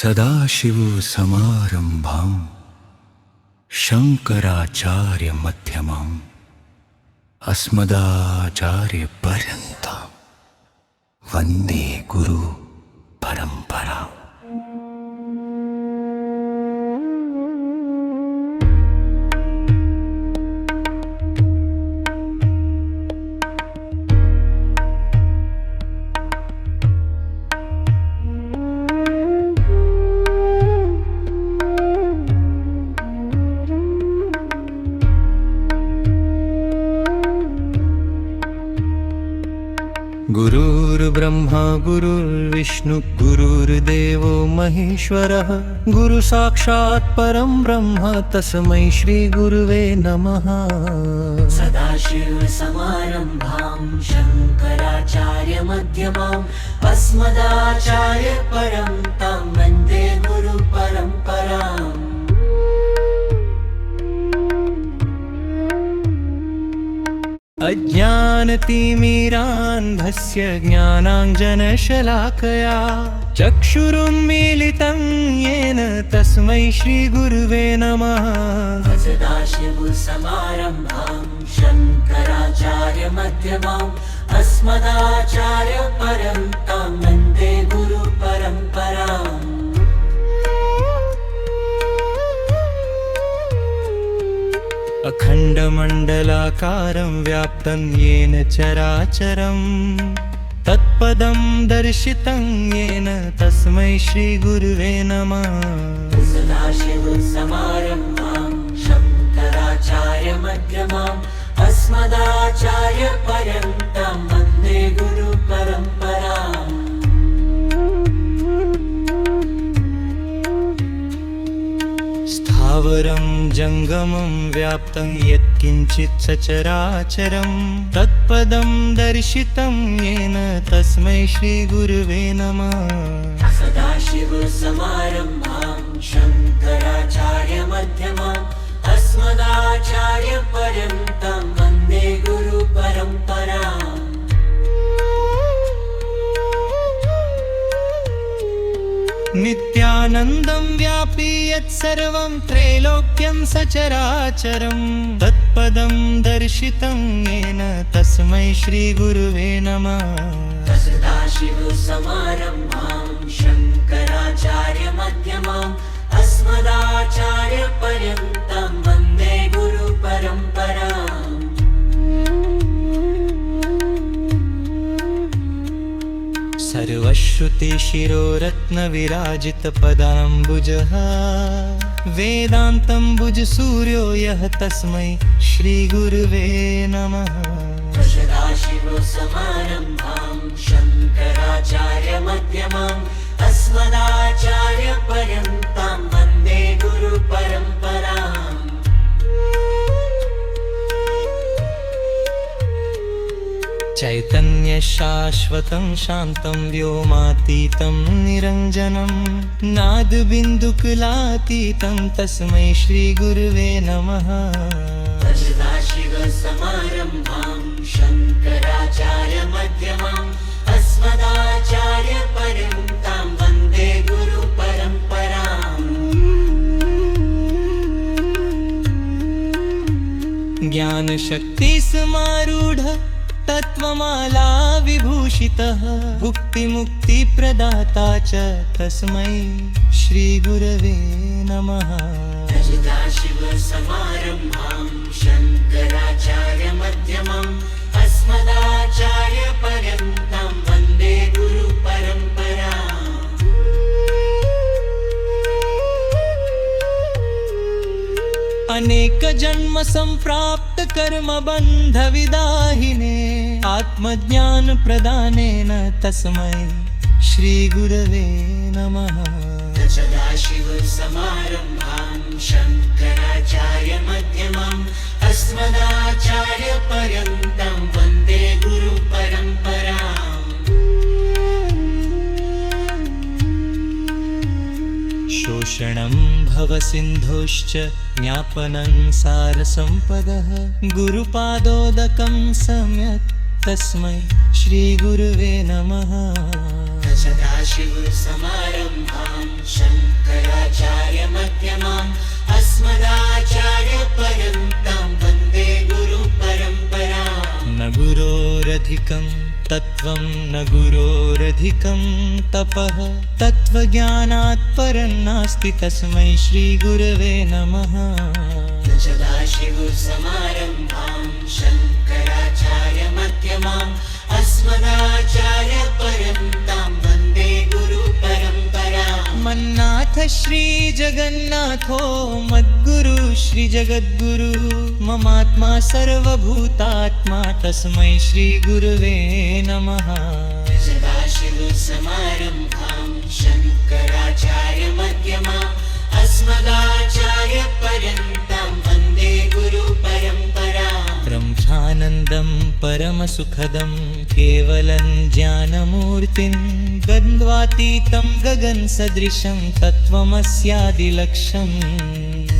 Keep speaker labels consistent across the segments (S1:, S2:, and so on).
S1: सदाशिवसमारम्भां शङ्कराचार्यमध्यमाम् अस्मदाचार्यपर्यन्तां वन्दे गुरुपरम्पराम्। गुरुर्ब्रह्मा गुरुर्विष्णु गुरुर्देवो महेश्वरः गुरु साक्षात् परं ब्रह्म तस्मै श्री गुरुवे नमः।
S2: सदाशिवसमारम्भां शङ्कराचार्यमध्यमाम् अस्मदाचार्यपर्यन्तां वन्दे गुरुपरम्पराम्।
S1: अज्ञानतिमिरान्धस्य ज्ञानाञ्जनशलाकया चक्षुरुन्मीलितं येन तस्मै श्रीगुरुवे नमः।
S2: सदाशिवसमारम्भां शङ्कराचार्यमध्यमाम् अस्मदाचार्यपर्यन्तां वन्दे गुरुपरम्पराम्।
S1: अखण्डमण्डलाकारं व्याप्तं येन चराचरं तत्पदं दर्शितं येन तस्मै श्रीगुरुवे नमः।
S2: सदाशिवसमारम्भां शङ्कराचार्यमध्यमाम् अस्मदाचार्यपर्यन्तां वन्दे गुरुपरम्पराम्।
S1: स्थावरं जङ्गमं व्याप्तं यत्किञ्चित् सचराचरं तत्पदं दर्शितं येन तस्मै श्रीगुरुवे नमः।
S2: सदाशिवसमारम्भां शङ्कराचार्यमध्यमाम् अस्मदाचार्यपर्यन्तां वन्दे गुरुपरम्पराम्।
S1: नित्यानन्दं व्यापी यत्सर्वं त्रैलोक्यं सचराचरं तत्पदं दर्शितं येन तस्मै श्रीगुरुवे नमः।
S2: सदाशिवसमारम्भां शङ्कराचार्यमध्यमाम् अस्मदाचार्यपर्यन्तां वन्दे गुरुपरम्पराम्।
S1: सर्वश्रुतिशिरोरत्नविराजितपदाम्बुजः वेदान्तम्बुजसूर्यो यः तस्मै श्रीगुरुवे नमः।
S2: सदाशिवसमारम्भां शङ्कराचार्यमध्यमाम् अस्मदाचार्यपर्यन्तां वन्दे गुरुपरम्पराम्।
S1: चैतन्यशाश्वतं शान्तं व्योमातीतं निरञ्जनं नादबिन्दुकुलातीतं तस्मै श्रीगुरुवे नमः।
S2: सदाशिवसमारम्भां शङ्कराचार्यमध्यमाम् अस्मदाचार्यपर्यन्तां वन्दे गुरुपरम्पराम्।
S1: ज्ञानशक्तिसमारूढ तत्त्वमाला विभूषितः भुक्तिमुक्तिप्रदाता च तस्मै श्रीगुरवे नमः।
S2: सदाशिवसमारम्भां शङ्कराचार्यमध्यमाम् अस्मदाचार्यपर्यन्तां वन्दे गुरुपरम्पराम्।
S1: अनेकजन्म सम्प्राप्त कर्मबन्धविदाहिने आत्मज्ञानप्रदानेन तस्मै श्रीगुरवे नमः।
S2: सदाशिवसमारम्भां शङ्कराचार्यमध्यमाम् अस्मदाचार्यपर्यन्तां वन्दे गुरुपरम्पराम्।
S1: शोषणं भवसिन्धोश्च ज्ञापनं सारसम्पदः गुरुपादोदकं सम्यक् तस्मै श्रीगुरवे नमः।
S2: सदाशिवसमारम्भां शङ्कराचार्यमध्यमाम् अस्मदाचार्यपर्यन्तां वन्दे गुरुपरम्पराम्।
S1: न गुरोरधिकं तत्त्वं न गुरोरधिकं तपः, तत्त्वज्ञानात् परं नास्ति तस्मै श्रीगुरवे नमः।
S2: सदाशिवसमारम्भां शङ्कराचार्यमध्यमाम् अस्मदाचार्यपर्यन्तां वन्दे गुरुपरम्पराम्।
S1: मन्नाथ श्रीजगन्नाथो मद्गुरु श्रीजगद्गुरु, ममात्मा सर्वभूतात्मा तस्मै श्रीगुरवे नमः।
S2: सदाशिवसमारम्भां शङ्कराचार्यमध्यमाम् अस्मदाचार्यपर्यन्तां वन्दे गुरुपरम्पराम्।
S1: ब्रह्मानन्दं परमसुखदं केवलं ज्ञानमूर्तिं, गन्ध्वातीतं गगनसदृशं तत्त्वमस्यादिलक्ष्यम्।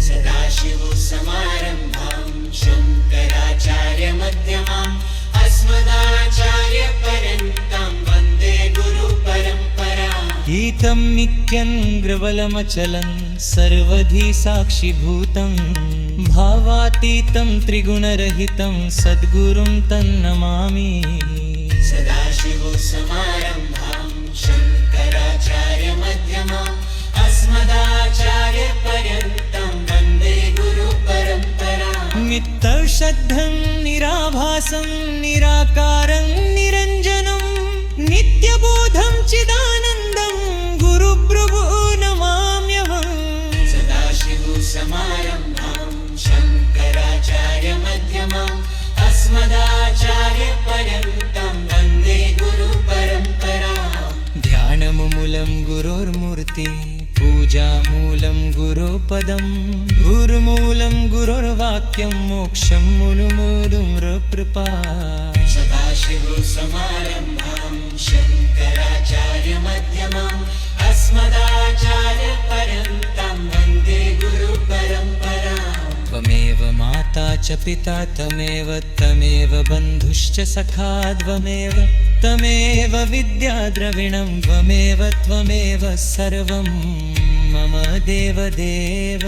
S2: सदाशिवसमारम्भां शङ्कराचार्यमध्यमाम् अस्मदाचार्यपर्यन्तां वन्दे गुरुपरम्पराम्।
S1: गीतं नित्यं सर्वधी साक्षिभूतं, भावातीतं त्रिगुणरहितं सद्गुरुं तन्नमामि।
S2: सदाशिवसमारम्भां शङ्कराचार्यमध्यमाम् अस्मदाचार्यपर्यन्तां वन्दे गुरुपरम्पराम्।
S1: नित्यशुद्धं निराभासं निराकारं निरञ्जनं, नित्यबोधं चिदानन्दं गुरुप्रभु नमाम्यहम्।
S2: सदाशिवसमारम्भां शङ्कराचार्यमध्यमाम् अस्मदाचार्यपर्यन्तां वन्दे गुरुपरम्पराम्।
S1: ध्यानमुमूलं गुरोर्मूर्ति, पूजामूलं गुरोपदं, गुरुमूलं गुरोर्वाक्यं, मोक्षं मुनुमुदुमृपृपा।
S2: सदाशिवसमारम्भां शङ्कराचार्यमध्यमाम् अस्मदाचार्यपर्यन्तां वन्दे गुरुपरम्पराम्।
S1: त्वमेव माता च पिता तमेव, तमेव बन्धुश्च सखा त्वमेव, तमेव विद्या द्रविणं त्वमेव, त्वमेव सर्वं मम देवदेव।